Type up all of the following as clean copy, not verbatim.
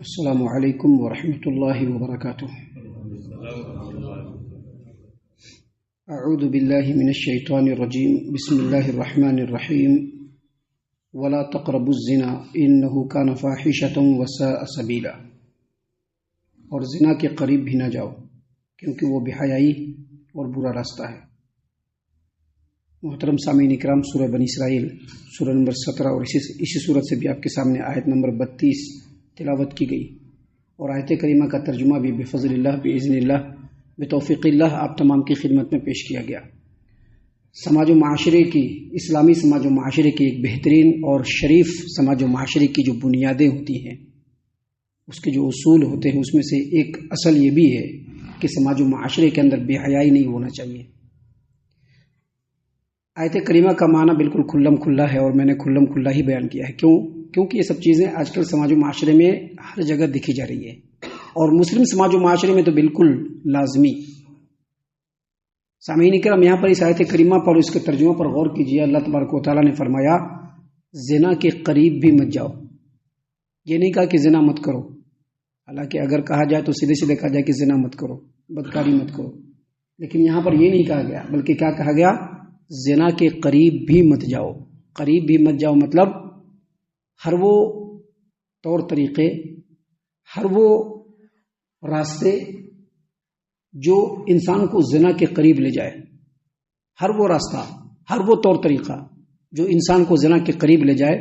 السلام علیکم ورحمۃ اللہ وبرکاتہ۔ اعوذ باللہ من الشیطان الرجیم، بسم اللہ الرحمن الرحیم۔ ولا تقربوا الزنا انہ کان فاحشۃ وساء سبیلا، اور زنا کے قریب بھی نہ جاؤ کیونکہ وہ بے حیائی اور برا راستہ ہے۔ محترم سامعین اکرام، سورہ بنی اسرائیل سورہ نمبر 17 اور اسی سورت سے بھی آپ کے سامنے آیت نمبر 32 تلاوت کی گئی، اور آیت کریمہ کا ترجمہ بھی بفضل اللہ، باذن اللہ، بتوفیق اللہ آپ تمام کی خدمت میں پیش کیا گیا۔ سماج و معاشرے کی، اسلامی سماج و معاشرے کی ایک بہترین اور شریف سماج و معاشرے کی جو بنیادیں ہوتی ہیں، اس کے جو اصول ہوتے ہیں، اس میں سے ایک اصل یہ بھی ہے کہ سماج و معاشرے کے اندر بے حیائی نہیں ہونا چاہیے۔ آیت کریمہ کا معنی بالکل کھلم کھلا ہے، اور میں نے کھلم کھلا ہی بیان کیا ہے۔ کیونکہ یہ سب چیزیں آج کل سماج و معاشرے میں ہر جگہ دکھی جا رہی ہے، اور مسلم سماج و معاشرے میں تو بالکل لازمی۔ سامعین کرام، یہاں پر اس آیت کریمہ پر، اس کے ترجمہ پر غور کیجیے۔ اللہ تبارک و تعالیٰ نے فرمایا زنا کے قریب بھی مت جاؤ۔ یہ نہیں کہا کہ زنا مت کرو، حالانکہ اگر کہا جائے تو سیدھے سیدھے کہا جائے کہ زنا مت کرو، بدکاری مت کرو، لیکن یہاں پر یہ نہیں کہا گیا، بلکہ کیا کہا گیا؟ زنا کے قریب بھی مت جاؤ۔ قریب بھی مت جاؤ مطلب ہر وہ طور طریقے، ہر وہ راستے جو انسان کو زنا کے قریب لے جائے، ہر وہ راستہ، ہر وہ طور طریقہ جو انسان کو زنا کے قریب لے جائے،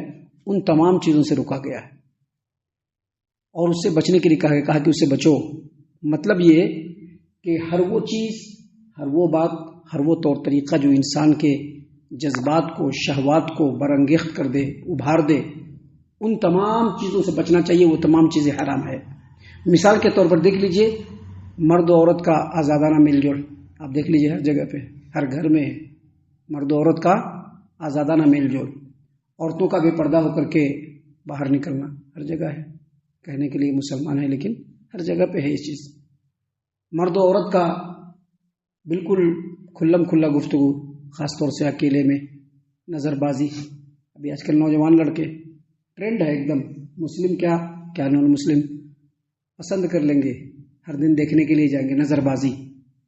ان تمام چیزوں سے روکا گیا ہے، اور اس سے بچنے کے لیے کہا کہ اس سے بچو۔ مطلب یہ کہ ہر وہ چیز، ہر وہ بات، ہر وہ طور طریقہ جو انسان کے جذبات کو، شہوات کو برانگیخت کر دے، ابھار دے، ان تمام چیزوں سے بچنا چاہیے۔ وہ تمام چیزیں حرام ہے۔ مثال کے طور پر دیکھ لیجئے، مرد و عورت کا آزادانہ میل جول، آپ دیکھ لیجئے ہر جگہ پہ، ہر گھر میں مرد و عورت کا آزادانہ میل جول، عورتوں کا بے پردہ ہو کر کے باہر نکلنا ہر جگہ ہے۔ کہنے کے لیے مسلمان ہے، لیکن ہر جگہ پہ ہے یہ چیز۔ مرد و عورت کا بالکل کھلم کھلا گفتگو، خاص طور سے اکیلے میں، نظر بازی۔ ابھی آج کل نوجوان لڑکے، ٹرینڈ ہے ایک دم، مسلم کیا نان مسلم پسند کر لیں گے، ہر دن دیکھنے کے لیے جائیں گے، نظر بازی،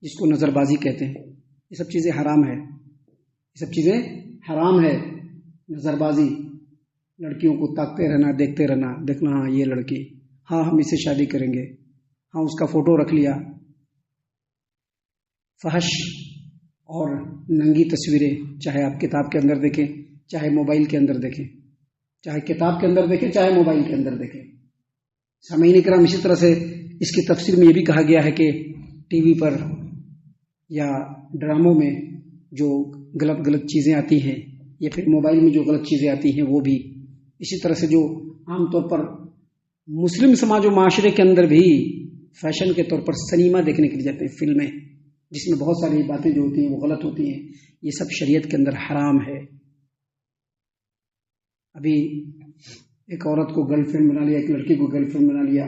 جس کو نظر بازی کہتے ہیں۔ یہ سب چیزیں حرام ہے، یہ سب چیزیں حرام ہے۔ نظر بازی، لڑکیوں کو تاکتے رہنا، دیکھتے رہنا، دیکھنا ہاں یہ لڑکی، ہاں ہم اس سے شادی کریں گے، ہاں اس کا فوٹو رکھ لیا۔ فحش اور ننگی تصویریں، چاہے آپ کتاب کے اندر دیکھیں، چاہے موبائل کے اندر دیکھیں، چاہے کتاب کے اندر دیکھیں، چاہے موبائل کے اندر دیکھیں۔ سامعین کرام، اسی طرح سے اس کی تفسیر میں یہ بھی کہا گیا ہے کہ ٹی وی پر یا ڈراموں میں جو غلط چیزیں آتی ہیں، یا پھر موبائل میں جو غلط چیزیں آتی ہیں، وہ بھی اسی طرح سے جو عام طور پر مسلم سماج و معاشرے کے اندر بھی فیشن کے طور پر سنیما دیکھنے کے لیے جاتے ہیں، فلمیں، جس میں بہت ساری باتیں جو ہوتی ہیں وہ غلط ہوتی ہیں، یہ سب شریعت کے اندر حرام ہے۔ ابھی ایک عورت کو گرل فرینڈ بنا لیا، ایک لڑکی کو گرل فرینڈ بنا لیا،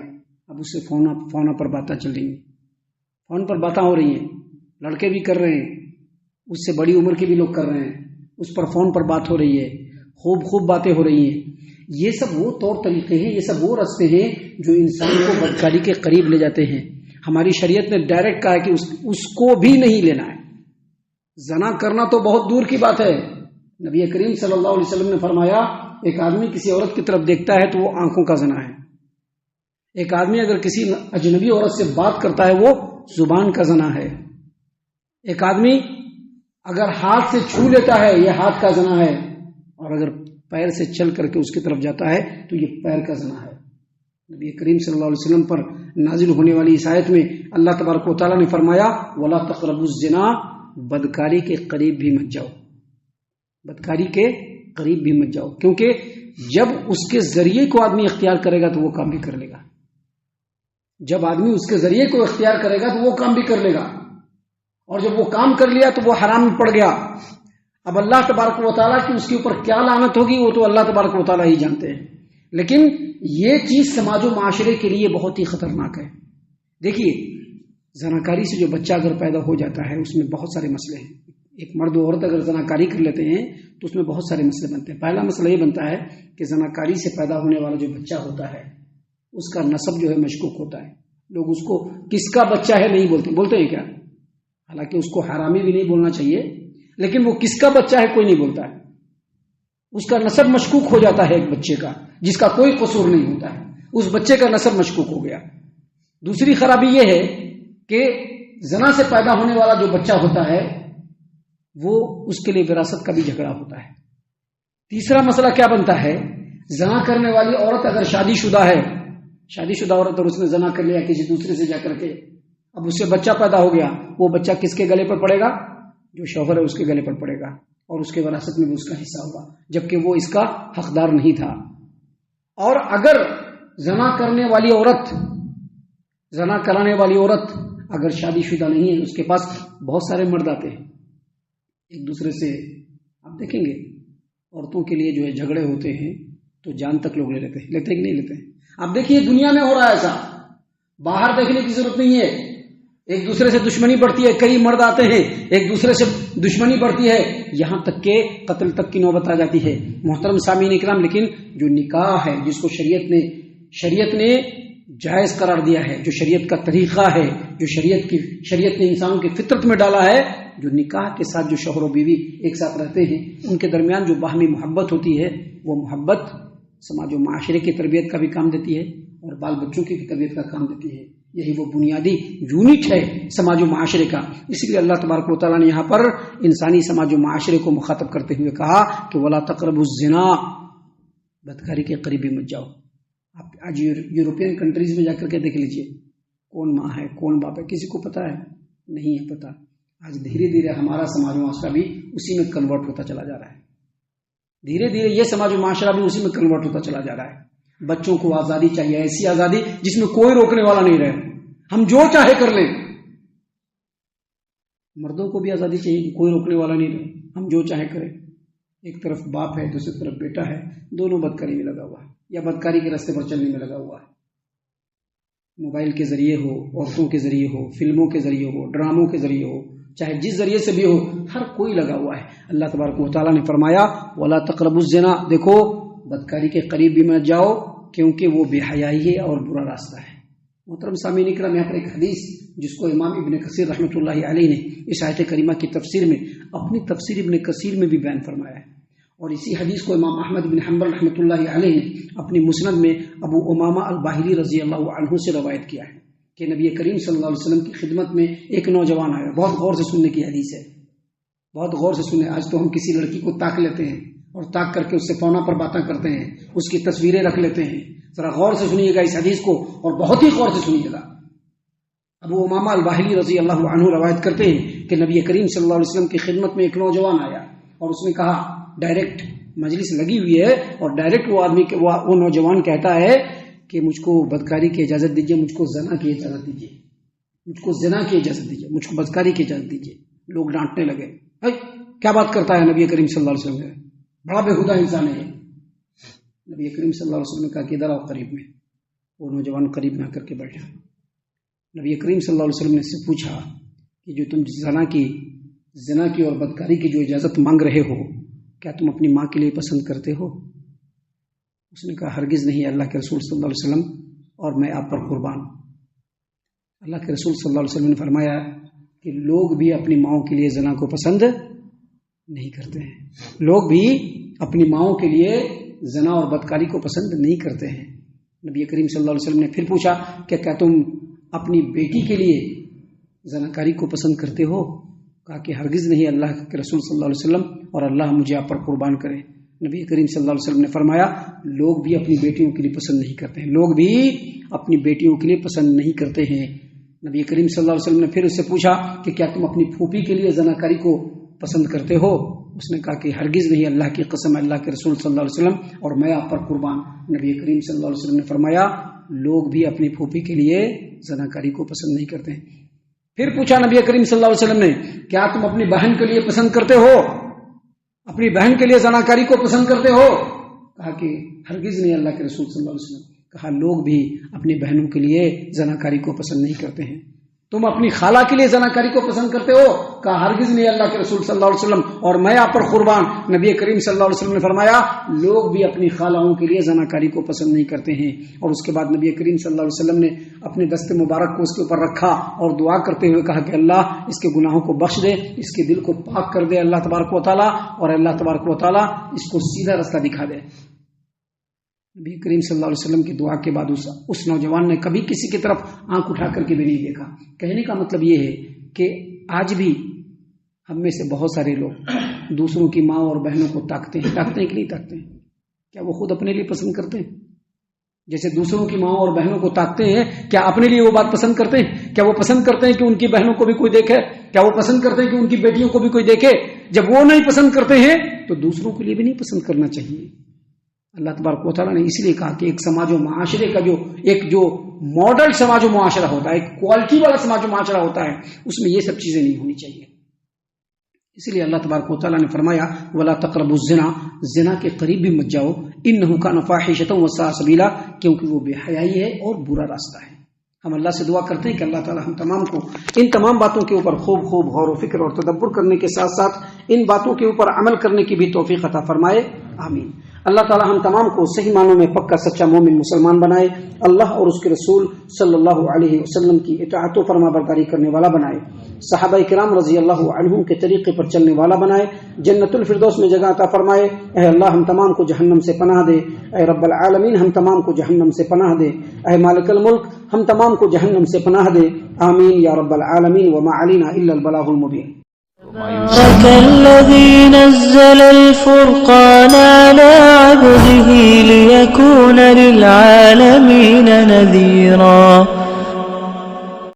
اب اس سے فون پر باتیں چل رہی ہیں، فون پر باتیں ہو رہی ہیں، لڑکے بھی کر رہے ہیں، اس سے بڑی عمر کے بھی لوگ کر رہے ہیں، اس پر فون پر بات ہو رہی ہے، خوب باتیں ہو رہی ہیں۔ یہ سب وہ طور طریقے ہیں، یہ سب وہ راستے ہیں جو انسان کو بدکاری کے قریب لے جاتے ہیں۔ ہماری شریعت نے ڈائریکٹ کہا ہے کہ اس کو بھی نہیں لینا ہے۔ زنا کرنا تو بہت دور کی بات ہے، نبی کریم صلی اللہ علیہ وسلم نے فرمایا ایک آدمی کسی عورت کی طرف دیکھتا ہے تو وہ آنکھوں کا زنا ہے، ایک آدمی اگر کسی اجنبی عورت سے بات کرتا ہے وہ زبان کا زنا ہے، ایک آدمی اگر ہاتھ سے چھو لیتا ہے یہ ہاتھ کا زنا ہے، اور اگر پیر سے چل کر کے اس کی طرف جاتا ہے تو یہ پیر کا زنا ہے۔ نبی کریم صلی اللہ علیہ وسلم پر نازل ہونے والی اس آیت میں اللہ تبارک و تعالیٰ نے فرمایا وَلَا تَقْرَبُوا الزِّنَا، بدکاری کے قریب بھی مت جاؤ، بدکاری کے قریب بھی مت جاؤ، کیونکہ جب اس کے ذریعے کو آدمی اختیار کرے گا تو وہ کام بھی کر لے گا، جب آدمی اس کے ذریعے کو اختیار کرے گا تو وہ کام بھی کر لے گا، اور جب وہ کام کر لیا تو وہ حرام میں پڑ گیا۔ اب اللہ تبارک و تعالیٰ کی اس کے اوپر کیا لعنت ہوگی وہ تو اللہ تبارک و تعالیٰ ہی جانتے ہیں، لیکن یہ چیز سماج و معاشرے کے لیے بہت ہی خطرناک ہے۔ دیکھیے، زناکاری سے جو بچہ اگر پیدا ہو جاتا ہے اس میں بہت سارے مسئلے ہیں۔ ایک مرد و عورت اگر زناکاری کر لیتے ہیں تو اس میں بہت سارے مسئلے بنتے ہیں۔ پہلا مسئلہ یہ بنتا ہے کہ زناکاری سے پیدا ہونے والا جو بچہ ہوتا ہے اس کا نسب جو ہے مشکوک ہوتا ہے. لوگ اس کو کس کا بچہ ہے نہیں بولتے ہیں کیا؟ حالانکہ اس کو حرامی بھی نہیں بولنا چاہیے، لیکن وہ کس کا بچہ ہے کوئی نہیں بولتا ہے. اس کا نسب مشکوک ہو جاتا ہے ایک بچے کا جس کا کوئی قصور نہیں ہوتا ہے، اس بچے کا نسب مشکوک ہو گیا. دوسری خرابی یہ ہے کہ زنا سے پیدا ہونے والا جو بچہ ہوتا ہے وہ اس کے لیے وراثت کا بھی جھگڑا ہوتا ہے. تیسرا مسئلہ کیا بنتا ہے؟ زنا کرنے والی عورت اگر شادی شدہ ہے، شادی شدہ عورت اور اس نے زنا کر لیا کسی دوسرے سے جا کر کے، اب اس سے بچہ پیدا ہو گیا، وہ بچہ کس کے گلے پر پڑے گا؟ جو شوہر ہے اس کے گلے پر پڑے گا، اور اس کے وراثت میں بھی اس کا حصہ ہوگا، جبکہ وہ اس کا حقدار نہیں تھا. اور اگر زنا کرنے والی عورت، زنا کرانے والی عورت اگر شادی شدہ نہیں ہے، اس کے پاس بہت سارے مرد آتے ہیں ایک دوسرے سے، آپ دیکھیں گے عورتوں کے لیے جو ہے جھگڑے ہوتے ہیں تو جان تک لوگ لیتے ہیں کہ نہیں لیتے ہیں. آپ دیکھیے دنیا میں ہو رہا ہے ایسا، باہر دیکھنے کی ضرورت نہیں ہے. ایک دوسرے سے دشمنی بڑھتی ہے، کئی مرد آتے ہیں ایک دوسرے سے دشمنی بڑھتی ہے، یہاں تک کہ قتل تک کی نوبت آ جاتی ہے. محترم سامعین اکرام، لیکن جو نکاح ہے جس کو شریعت نے جائز قرار دیا ہے، جو شریعت کا طریقہ ہے، جو شریعت نے انسانوں کی فطرت میں ڈالا ہے، جو نکاح کے ساتھ جو شوہر و بیوی ایک ساتھ رہتے ہیں ان کے درمیان جو باہمی محبت ہوتی ہے، وہ محبت سماج و معاشرے کی تربیت کا بھی کام دیتی ہے اور بال بچوں کی تربیت کا کام دیتی ہے. یہی وہ بنیادی یونٹ ہے سماج و معاشرے کا. اس لیے اللہ تبارک و تعالیٰ نے یہاں پر انسانی سماج و معاشرے کو مخاطب کرتے ہوئے کہا کہ وَلَا تَقْرَبُوا الزِّنَا، بدکاری کے قریب بھی مت جاؤ. آپ آج یورپین کنٹریز میں جا کر کے دیکھ لیجئے، کون ماں ہے کون باپ ہے کسی کو پتا ہے؟ نہیں ہے پتا. آج دھیرے دھیرے ہمارا سماج و معاشرہ بھی اسی میں کنورٹ ہوتا چلا جا رہا ہے. دھیرے دھیرے یہ سماج و معاشرہ بھی اسی میں کنورٹ ہوتا چلا جا رہا ہے. بچوں کو آزادی چاہیے، ایسی آزادی جس میں کوئی روکنے والا نہیں رہے، ہم جو چاہے کر لیں. مردوں کو بھی آزادی چاہیے کہ کوئی روکنے والا نہیں رہے، ہم جو چاہے کریں. ایک طرف باپ ہے دوسری طرف بیٹا ہے، دونوں بدکاری میں لگا ہوا ہے یا بدکاری کے راستے پر چلنے میں لگا ہوا ہے. موبائل کے ذریعے ہو، عورتوں کے ذریعے ہو، فلموں کے ذریعے ہو، ڈراموں کے ذریعے ہو، چاہے جس ذریعے سے بھی ہو، ہر کوئی لگا ہوا ہے. اللہ تبارک و تعالیٰ نے فرمایا وَلَا تَقْرَبُوا الزِّنَا، دیکھو بدکاری کے قریب بھی مت جاؤ کیونکہ وہ بے حیائی ہے اور برا راستہ ہے. محترم سامعین اکرام، یہاں پر ایک حدیث جس کو امام ابن کثیر رحمۃ اللہ علیہ نے اس آیت کریمہ کی تفسیر میں اپنی تفسیر ابن کثیر میں بھی بیان فرمایا ہے، اور اسی حدیث کو امام احمد بن حنبل رحمۃ اللہ علیہ نے اپنی مسند میں ابو امامہ الباہلی رضی اللہ عنہ سے روایت کیا ہے کہ نبی کریم صلی اللہ علیہ وسلم کی خدمت میں ایک نوجوان آیا. بہت غور سے سننے کی حدیث ہے، بہت غور سے سنیں. آج تو ہم کسی لڑکی کو تاک لیتے ہیں اور تاک کر کے اس سے فونا پر باتیں کرتے ہیں، اس کی تصویریں رکھ لیتے ہیں. ذرا غور سے سنیے گا اس حدیث کو، اور بہت ہی غور سے سنیے گا. ابو امامہ الباہلی رضی اللہ عنہ روایت کرتے ہیں کہ نبی کریم صلی اللہ علیہ وسلم کی خدمت میں ایک نوجوان آیا اور اس نے کہا، ڈائریکٹ مجلس لگی ہوئی ہے اور ڈائریکٹ وہ نوجوان کہتا ہے کہ مجھ کو بدکاری کی اجازت دیجیے، مجھ کو زنا کی اجازت دیجیے، مجھ کو زنا کی اجازت دیجیے، مجھ کو بدکاری کی اجازت دیجیے. لوگ ڈانٹنے لگے، کیا بات کرتا ہے نبی کریم صلی اللہ علیہ وسلم، بڑا بےہودہ انسان ہے. نبی کریم صلی اللہ علیہ وسلم نے کہا کہ ادھر آؤ قریب میں. وہ نوجوان قریب میں آ کر کے بیٹھا. نبی کریم صلی اللہ علیہ وسلم نے اس سے پوچھا کہ جو تم زنا کی اور بدکاری کی جو اجازت مانگ رہے ہو، کیا تم اپنی ماں کے لیے پسند کرتے ہو؟ اس نے کہا ہرگز نہیں اللہ کے رسول صلی اللہ علیہ وسلم، اور میں آپ پر قربان. اللہ کے رسول صلی اللہ علیہ وسلم نے فرمایا کہ لوگ بھی اپنی ماؤں کے لیے زنا کو پسند نہیں کرتے ہیں، لوگ بھی اپنی ماؤں کے لیے زنا اور بدکاری کو پسند نہیں کرتے ہیں. نبی کریم صلی اللہ علیہ وسلم نے پھر پوچھا کہ کیا تم اپنی بیٹی کے لیے زناکاری کو پسند کرتے ہو؟ کہا کہ ہرگز نہیں اللہ کے رسول صلی اللہ علیہ وسلم، اور اللہ مجھے آپ پر قربان کرے. نبی کریم صلی اللہ علیہ وسلم نے فرمایا لوگ بھی اپنی بیٹیوں کے لیے پسند نہیں کرتے ہیں، لوگ بھی اپنی بیٹیوں کے لیے پسند نہیں کرتے ہیں. نبی کریم صلی اللہ علیہ وسلم نے پھر اس سے پوچھا کہ کیا تم اپنی پھوپھی کے لیے زناکاری کو پسند کرتے ہو؟ اس نے کہا کہ ہرگز نہیں اللہ کی قسم، اللہ کے رسول صلی اللہ علیہ وسلم، اور میں آپ پر قربان. نبی کریم صلی اللہ علیہ وسلم نے فرمایا لوگ بھی اپنی پھوپھی کے لیے زناکاری کو پسند نہیں کرتے ہیں. پھر پوچھا نبی کریم صلی اللہ علیہ وسلم نے کیا تم اپنی بہن کے لیے پسند کرتے ہو، اپنی بہن کے لیے زناکاری کو پسند کرتے ہو؟ کہا کہ ہرگز نہیں اللہ کے رسول صلی اللہ علیہ وسلم. کہا لوگ بھی اپنی بہنوں کے لیے زناکاری کو پسند نہیں کرتے ہیں. تم اپنی خالہ کے لیے زناکاری کو پسند کرتے ہو؟ کہا ہرگز نہیں اللہ کے رسول صلی اللہ علیہ وسلم، اور میں آپ پر قربان، نبی کریم صلی اللہ علیہ وسلم نے فرمایا لوگ بھی اپنی خالہوں کے لیے زناکاری کو پسند نہیں کرتے ہیں۔ اور اس کے بعد نبی کریم صلی اللہ علیہ وسلم نے اپنے دست مبارک کو اس کے اوپر رکھا اور دعا کرتے ہوئے کہا کہ اللہ اس کے گناہوں کو بخش دے، اس کے دل کو پاک کر دے اللہ تبارک و تعالیٰ، اور اللہ تبارک و تعالیٰ اس کو سیدھا راستہ دکھا دے۔ نبی کریم صلی اللہ علیہ وسلم کی دعا کے بعد اس نوجوان نے کبھی کسی کی طرف آنکھ اٹھا کر کے بھی نہیں دیکھا۔ کہنے کا مطلب یہ ہے کہ آج بھی ہم میں سے بہت سارے لوگ دوسروں کی ماں اور بہنوں کو تاکتے ہیں کہ نہیں تاکتے ہیں؟ کیا وہ خود اپنے لیے پسند کرتے ہیں؟ جیسے دوسروں کی ماں اور بہنوں کو تاکتے ہیں، کیا اپنے لیے وہ بات پسند کرتے ہیں؟ کیا وہ پسند کرتے ہیں کہ ان کی بہنوں کو بھی کوئی دیکھے؟ کیا وہ پسند کرتے ہیں کہ ان کی بیٹیوں کو بھی کوئی دیکھے؟ جب وہ نہیں پسند کرتے ہیں تو دوسروں کے لیے بھی نہیں پسند کرنا چاہیے۔ اللہ تبارک و تعالیٰ نے اس لیے کہا کہ ایک سماج و معاشرے کا جو ماڈل سماج و معاشرہ ہوتا ہے، ایک کوالٹی والا سماج و معاشرہ ہوتا ہے، اس میں یہ سب چیزیں نہیں ہونی چاہیے۔ اس لیے اللہ تبارک و تعالیٰ نے فرمایا وَلَا تَقْرَبُوا الزِّنَا، زنا کے قریب بھی مت جاؤ، إِنَّهُ كَانَ فَاحِشَةً وَسَاءَ سَبِيلًا، کیونکہ وہ بے حیائی ہے اور برا راستہ ہے۔ ہم اللہ سے دعا کرتے ہیں کہ اللہ تعالیٰ ہم تمام کو ان تمام باتوں کے اوپر خوب غور و فکر اور تدبر کرنے کے ساتھ ساتھ ان باتوں کے اوپر عمل کرنے کی بھی توفیق عطا فرمائے، آمین۔ اللہ تعالیٰ ہم تمام کو صحیح معنوں میں پکا سچا مومن مسلمان بنائے، اللہ اور اس کے رسول صلی اللہ علیہ وسلم کی اطاعت و فرما برداری کرنے والا بنائے، صحابہ کرام رضی اللہ عنہم کے طریقے پر چلنے والا بنائے، جنت الفردوس میں جگہ عطا فرمائے۔ اے اللہ ہم تمام کو جہنم سے پناہ دے، اے رب العالمین ہم تمام کو جہنم سے پناہ دے، اے مالک الملک ہم تمام کو جہنم سے پناہ دے، آمین یا رب العالمین۔ وما علینا الا البلاغ المبین۔ تبارك الذي نزل الفرقان على عبده ليكون للعالمين نذيرا